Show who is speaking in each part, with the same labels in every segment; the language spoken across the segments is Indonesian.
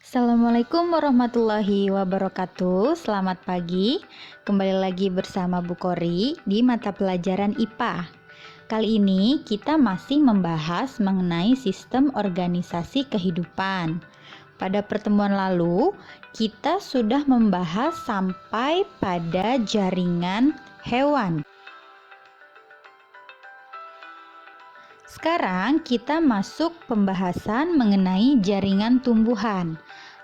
Speaker 1: Assalamualaikum warahmatullahi wabarakatuh. Selamat pagi. Kembali lagi bersama Bu Kori di mata pelajaran IPA. Kali ini kita masih membahas mengenai sistem organisasi kehidupan. Pada pertemuan lalu, kita sudah membahas sampai pada jaringan hewan. Sekarang kita masuk pembahasan mengenai jaringan tumbuhan.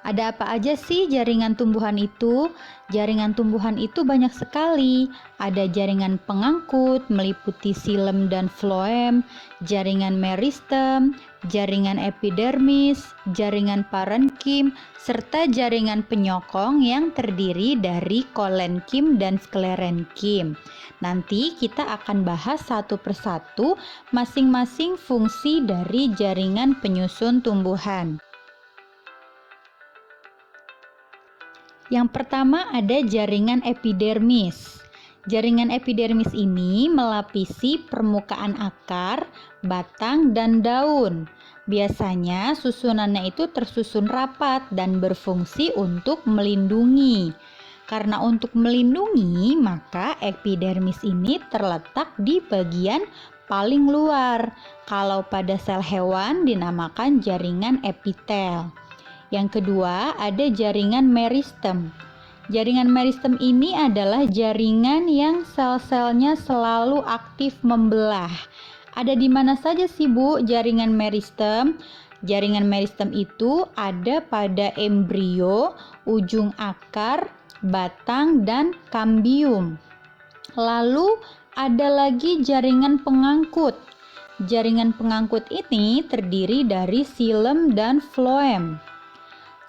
Speaker 1: Ada apa aja sih jaringan tumbuhan itu? Jaringan tumbuhan itu banyak sekali. Ada jaringan pengangkut meliputi xilem dan floem, jaringan meristem, jaringan epidermis, jaringan parenkim, serta jaringan penyokong yang terdiri dari kolenkim dan sklerenkim. Nanti kita akan bahas satu persatu masing-masing fungsi dari jaringan penyusun tumbuhan. Yang pertama ada jaringan epidermis. Jaringan epidermis ini melapisi permukaan akar, batang, dan daun. Biasanya susunannya itu tersusun rapat dan berfungsi untuk melindungi. Karena untuk melindungi, maka epidermis ini terletak di bagian paling luar. Kalau pada sel hewan dinamakan jaringan epitel. Yang kedua, ada jaringan meristem. Jaringan meristem ini adalah jaringan yang sel-selnya selalu aktif membelah. Ada di mana saja sih, Bu, jaringan meristem? Jaringan meristem itu ada pada embrio, ujung akar, batang, dan kambium. Lalu ada lagi jaringan pengangkut. Jaringan pengangkut ini terdiri dari xilem dan floem.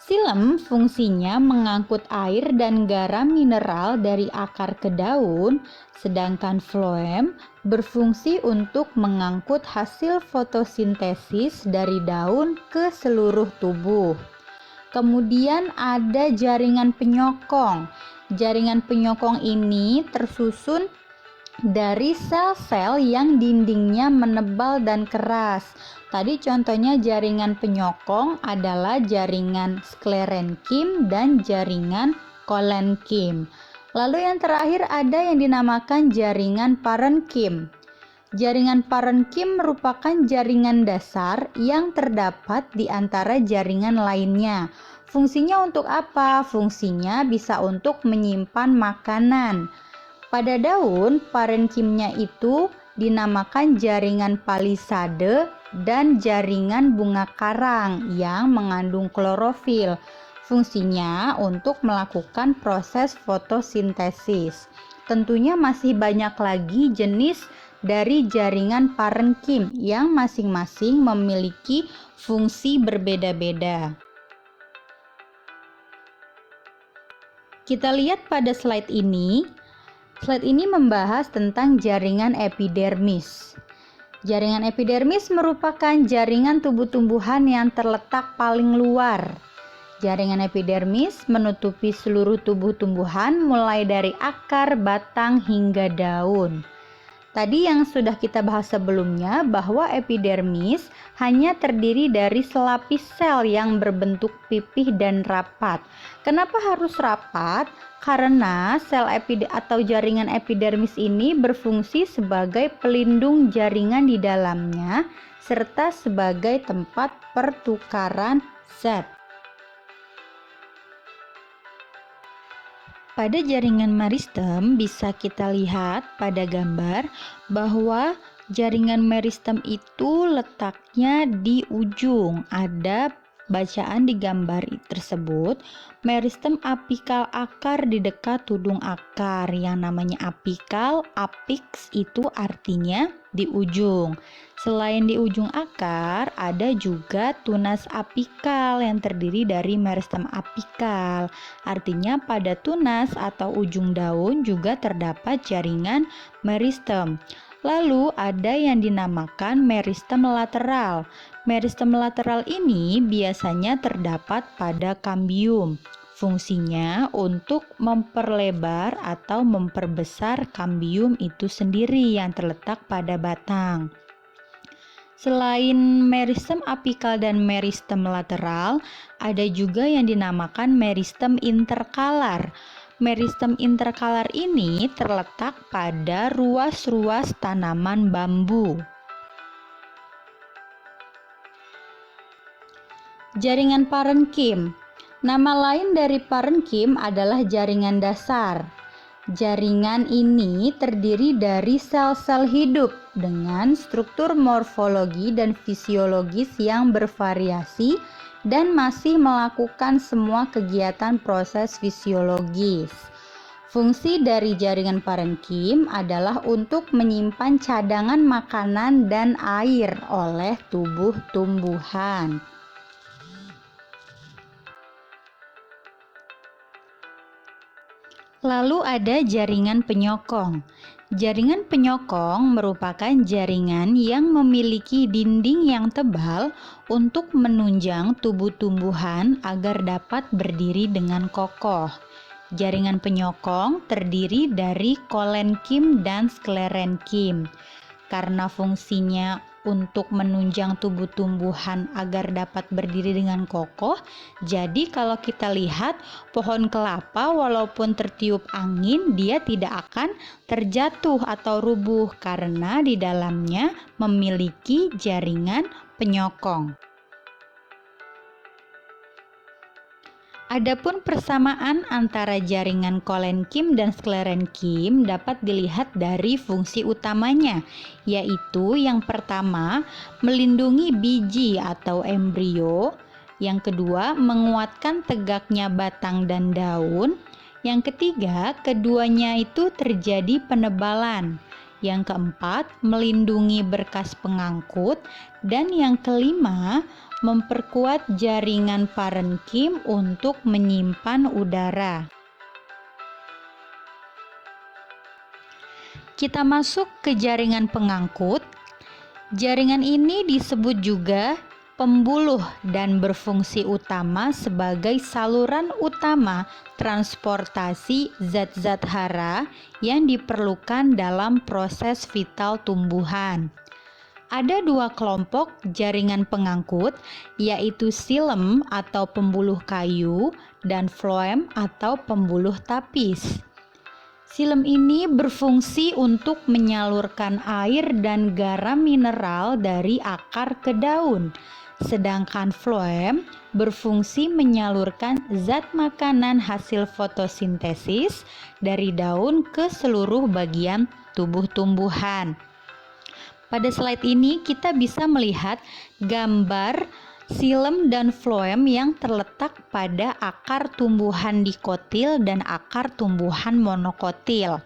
Speaker 1: Xilem fungsinya mengangkut air dan garam mineral dari akar ke daun, sedangkan floem berfungsi untuk mengangkut hasil fotosintesis dari daun ke seluruh tubuh. Kemudian ada jaringan penyokong. Jaringan penyokong ini tersusun dari sel-sel yang dindingnya menebal dan keras. Tadi contohnya jaringan penyokong adalah jaringan sklerenkim dan jaringan kolenkim. Lalu yang terakhir ada yang dinamakan jaringan parenkim. Jaringan parenkim merupakan jaringan dasar yang terdapat di antara jaringan lainnya. Fungsinya untuk apa? Fungsinya bisa untuk menyimpan makanan. Pada daun, parenkimnya itu dinamakan jaringan palisade dan jaringan bunga karang yang mengandung klorofil. Fungsinya untuk melakukan proses fotosintesis. Tentunya masih banyak lagi jenis dari jaringan parenkim yang masing-masing memiliki fungsi berbeda-beda. Kita lihat pada slide ini. Slide ini membahas tentang jaringan epidermis. Jaringan epidermis merupakan jaringan tubuh tumbuhan yang terletak paling luar. Jaringan epidermis menutupi seluruh tubuh tumbuhan mulai dari akar, batang, hingga daun. Tadi yang sudah kita bahas sebelumnya bahwa epidermis hanya terdiri dari selapis sel yang berbentuk pipih dan rapat. Kenapa harus rapat? Karena sel atau jaringan epidermis ini berfungsi sebagai pelindung jaringan di dalamnya serta sebagai tempat pertukaran zat. Pada jaringan meristem bisa kita lihat pada gambar bahwa jaringan meristem itu letaknya di ujung. Ada bacaan di gambar tersebut, meristem apikal akar di dekat tudung akar. Yang namanya apikal, apix itu artinya di ujung. Selain di ujung akar, ada juga tunas apikal yang terdiri dari meristem apikal. Artinya pada tunas atau ujung daun juga terdapat jaringan meristem. Lalu ada yang dinamakan meristem lateral. Meristem lateral ini biasanya terdapat pada kambium. Fungsinya untuk memperlebar atau memperbesar kambium itu sendiri yang terletak pada batang. Selain meristem apikal dan meristem lateral, ada juga yang dinamakan meristem interkalar. Meristem interkalar ini terletak pada ruas-ruas tanaman bambu. Jaringan parenkim. Nama lain dari parenkim adalah jaringan dasar. Jaringan ini terdiri dari sel-sel hidup dengan struktur morfologi dan fisiologis yang bervariasi dan masih melakukan semua kegiatan proses fisiologis. Fungsi dari jaringan parenkim adalah untuk menyimpan cadangan makanan dan air oleh tubuh tumbuhan. Lalu ada jaringan penyokong. Jaringan penyokong merupakan jaringan yang memiliki dinding yang tebal untuk menunjang tubuh tumbuhan agar dapat berdiri dengan kokoh. Jaringan penyokong terdiri dari kolenkim dan sklerenkim. Karena fungsinya untuk menunjang tubuh tumbuhan agar dapat berdiri dengan kokoh, jadi kalau kita lihat pohon kelapa walaupun tertiup angin, dia tidak akan terjatuh atau rubuh karena di dalamnya memiliki jaringan penyokong. Adapun persamaan antara jaringan kolenkim dan sklerenkim dapat dilihat dari fungsi utamanya, yaitu yang pertama, melindungi biji atau embrio, yang kedua, menguatkan tegaknya batang dan daun, yang ketiga, keduanya itu terjadi penebalan, yang keempat, melindungi berkas pengangkut, dan yang kelima, memperkuat jaringan parenkim untuk menyimpan udara. Kita masuk ke jaringan pengangkut. Jaringan ini disebut juga pembuluh dan berfungsi utama sebagai saluran utama transportasi zat-zat hara yang diperlukan dalam proses vital tumbuhan. Ada dua kelompok jaringan pengangkut, yaitu xilem atau pembuluh kayu dan phloem atau pembuluh tapis. Xilem ini berfungsi untuk menyalurkan air dan garam mineral dari akar ke daun, sedangkan phloem berfungsi menyalurkan zat makanan hasil fotosintesis dari daun ke seluruh bagian tubuh tumbuhan. Pada slide ini kita bisa melihat gambar xilem dan phloem yang terletak pada akar tumbuhan dikotil dan akar tumbuhan monokotil.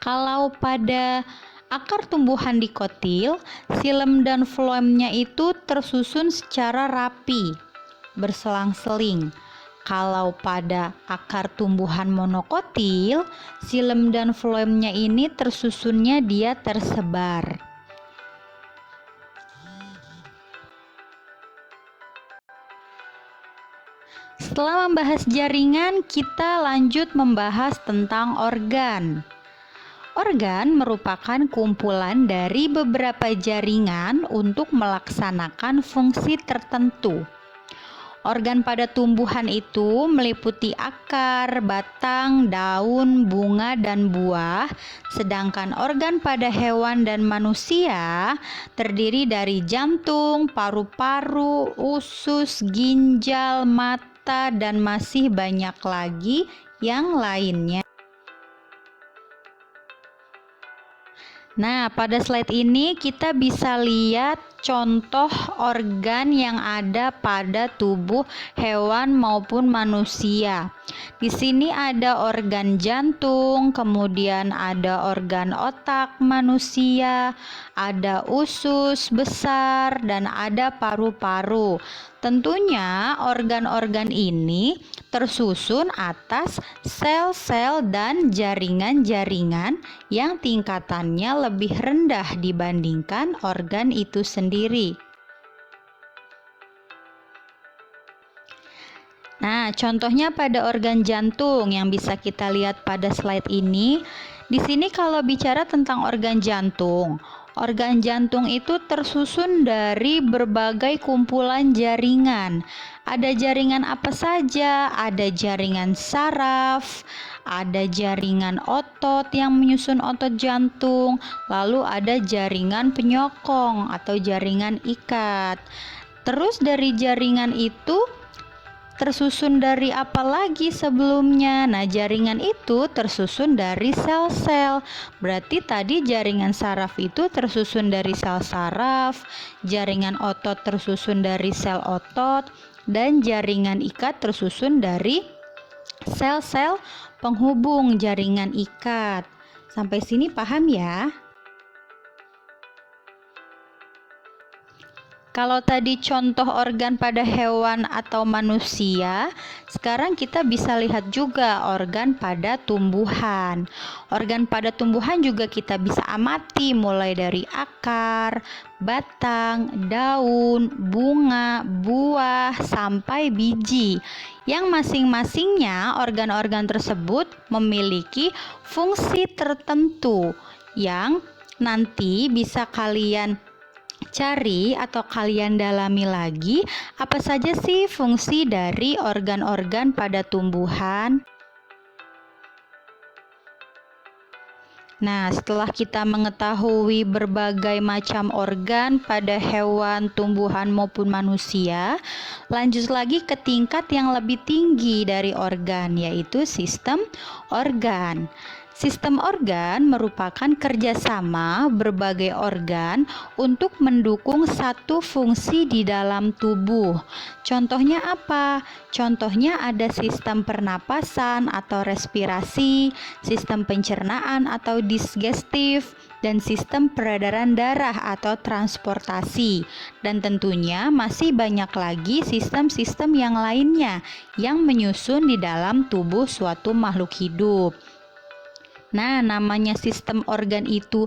Speaker 1: Kalau pada akar tumbuhan dikotil, xilem dan phloemnya itu tersusun secara rapi, berselang-seling. Kalau pada akar tumbuhan monokotil, xilem dan phloemnya ini tersusunnya dia tersebar. Setelah membahas jaringan, kita lanjut membahas tentang organ. Organ merupakan kumpulan dari beberapa jaringan untuk melaksanakan fungsi tertentu. Organ pada tumbuhan itu meliputi akar, batang, daun, bunga, dan buah, sedangkan organ pada hewan dan manusia terdiri dari jantung, paru-paru, usus, ginjal, mata, dan masih banyak lagi yang lainnya. Nah, pada slide ini kita bisa lihat contoh organ yang ada pada tubuh hewan maupun manusia. Di sini ada organ jantung, kemudian ada organ otak manusia, ada usus besar, dan ada paru-paru. Tentunya organ-organ ini tersusun atas sel-sel dan jaringan-jaringan yang tingkatannya lebih rendah dibandingkan organ itu sendiri. Nah, contohnya pada organ jantung yang bisa kita lihat pada slide ini, Di sini kalau bicara tentang organ jantung itu tersusun dari berbagai kumpulan jaringan. Ada jaringan apa saja? Ada jaringan saraf, ada jaringan otot yang menyusun otot jantung, lalu ada jaringan penyokong atau jaringan ikat. Terus dari jaringan itu tersusun dari apa lagi sebelumnya? Nah, jaringan itu tersusun dari sel-sel. Berarti tadi jaringan saraf itu tersusun dari sel saraf, jaringan otot tersusun dari sel otot, dan jaringan ikat tersusun dari sel-sel penghubung jaringan ikat. Sampai sini paham ya? Kalau tadi contoh organ pada hewan atau manusia, sekarang kita bisa lihat juga organ pada tumbuhan. Organ pada tumbuhan juga kita bisa amati mulai dari akar, batang, daun, bunga, buah, sampai biji. Yang masing-masingnya organ-organ tersebut memiliki fungsi tertentu yang nanti bisa kalian cari atau kalian dalami lagi apa saja sih fungsi dari organ-organ pada tumbuhan. Nah, setelah kita mengetahui berbagai macam organ pada hewan, tumbuhan maupun manusia, lanjut lagi ke tingkat yang lebih tinggi dari organ, yaitu sistem organ. Sistem organ merupakan kerjasama berbagai organ untuk mendukung satu fungsi di dalam tubuh. Contohnya apa? Contohnya ada sistem pernapasan atau respirasi, sistem pencernaan atau digestif, dan sistem peredaran darah atau transportasi. Dan tentunya masih banyak lagi sistem-sistem yang lainnya yang menyusun di dalam tubuh suatu makhluk hidup. Nah, namanya sistem organ itu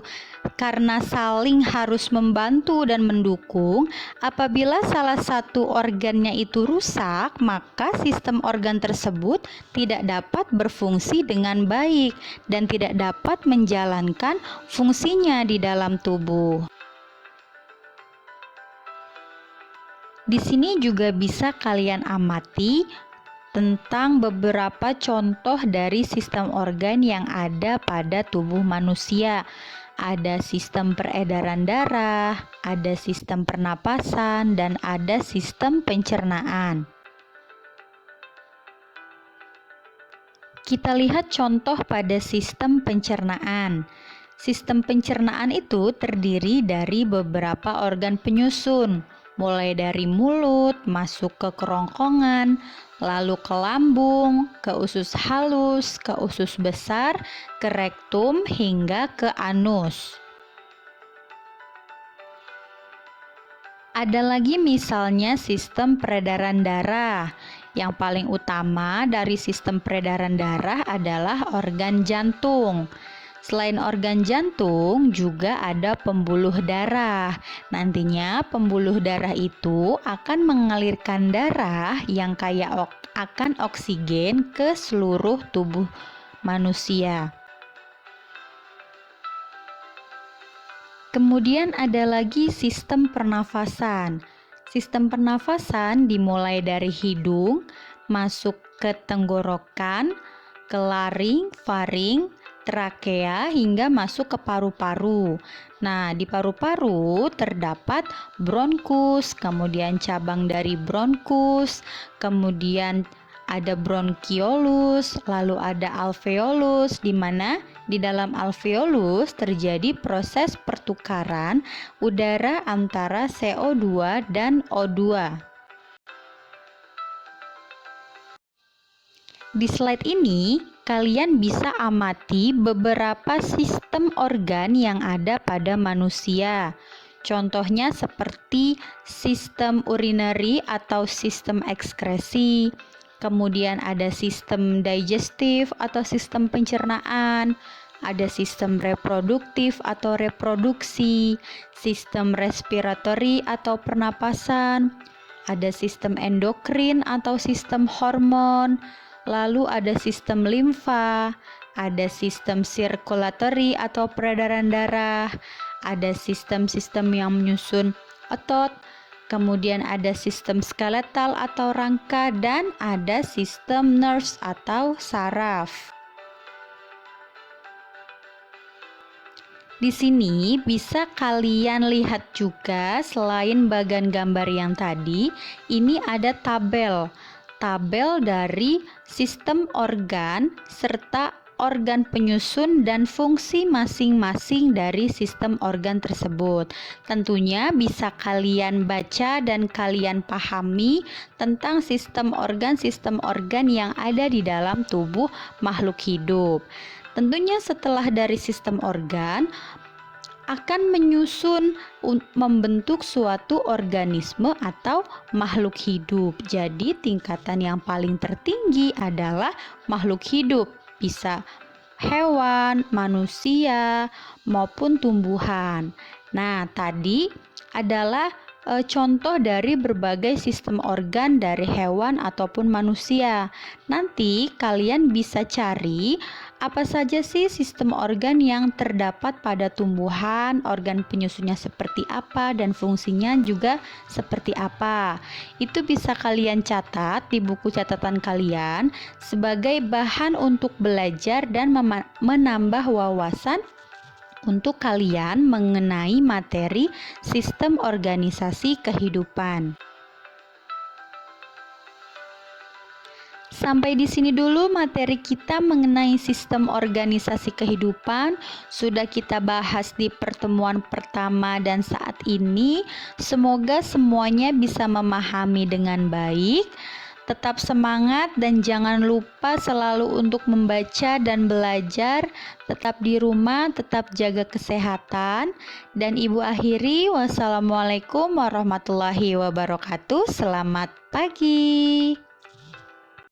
Speaker 1: karena saling harus membantu dan mendukung. Apabila salah satu organnya itu rusak, maka sistem organ tersebut tidak dapat berfungsi dengan baik dan tidak dapat menjalankan fungsinya di dalam tubuh. Di sini juga bisa kalian amati tentang beberapa contoh dari sistem organ yang ada pada tubuh manusia. Ada sistem peredaran darah, ada sistem pernapasan, dan ada sistem pencernaan. Kita lihat contoh pada sistem pencernaan. Sistem pencernaan itu terdiri dari beberapa organ penyusun, mulai dari mulut, masuk ke kerongkongan, lalu ke lambung, ke usus halus, ke usus besar, ke rektum, hingga ke anus. Ada lagi misalnya sistem peredaran darah. Yang paling utama dari sistem peredaran darah adalah organ jantung. Selain organ jantung, juga ada pembuluh darah. Nantinya pembuluh darah itu akan mengalirkan darah yang kaya akan oksigen ke seluruh tubuh manusia. Kemudian ada lagi sistem pernafasan. Sistem pernafasan dimulai dari hidung, masuk ke tenggorokan, ke laring, faring, trakea, hingga masuk ke paru-paru. Nah, di paru-paru terdapat bronkus, kemudian cabang dari bronkus, kemudian ada bronkiolus, lalu ada alveolus, di mana di dalam alveolus terjadi proses pertukaran udara antara CO2 dan O2. Di slide ini, kalian bisa amati beberapa sistem organ yang ada pada manusia. Contohnya seperti sistem urinary atau sistem ekskresi, kemudian ada sistem digestif atau sistem pencernaan, ada sistem reproduktif atau reproduksi, sistem respiratory atau pernapasan, ada sistem endokrin atau sistem hormon, lalu ada sistem limfa, ada sistem sirkulatory atau peredaran darah, ada sistem-sistem yang menyusun otot, kemudian ada sistem skeletal atau rangka, dan ada sistem nerves atau saraf. Di sini bisa kalian lihat juga selain bagan gambar yang tadi, ini ada tabel. Tabel dari sistem organ serta organ penyusun dan fungsi masing-masing dari sistem organ tersebut. Tentunya bisa kalian baca dan kalian pahami tentang sistem organ yang ada di dalam tubuh makhluk hidup. Tentunya setelah dari sistem organ akan menyusun membentuk suatu organisme atau makhluk hidup. Jadi tingkatan yang paling tertinggi adalah makhluk hidup, bisa hewan, manusia, maupun tumbuhan. Nah, tadi adalah contoh dari berbagai sistem organ dari hewan ataupun manusia. Nanti kalian bisa cari apa saja sih sistem organ yang terdapat pada tumbuhan, organ penyusunnya seperti apa, dan fungsinya juga seperti apa. Itu bisa kalian catat di buku catatan kalian sebagai bahan untuk belajar dan menambah wawasan untuk kalian mengenai materi sistem organisasi kehidupan. Sampai di sini dulu materi kita mengenai sistem organisasi kehidupan. Sudah kita bahas di pertemuan pertama dan saat ini. Semoga semuanya bisa memahami dengan baik. Tetap semangat dan jangan lupa selalu untuk membaca dan belajar. Tetap di rumah, tetap jaga kesehatan. Dan Ibu akhiri, wassalamualaikum warahmatullahi wabarakatuh. Selamat pagi.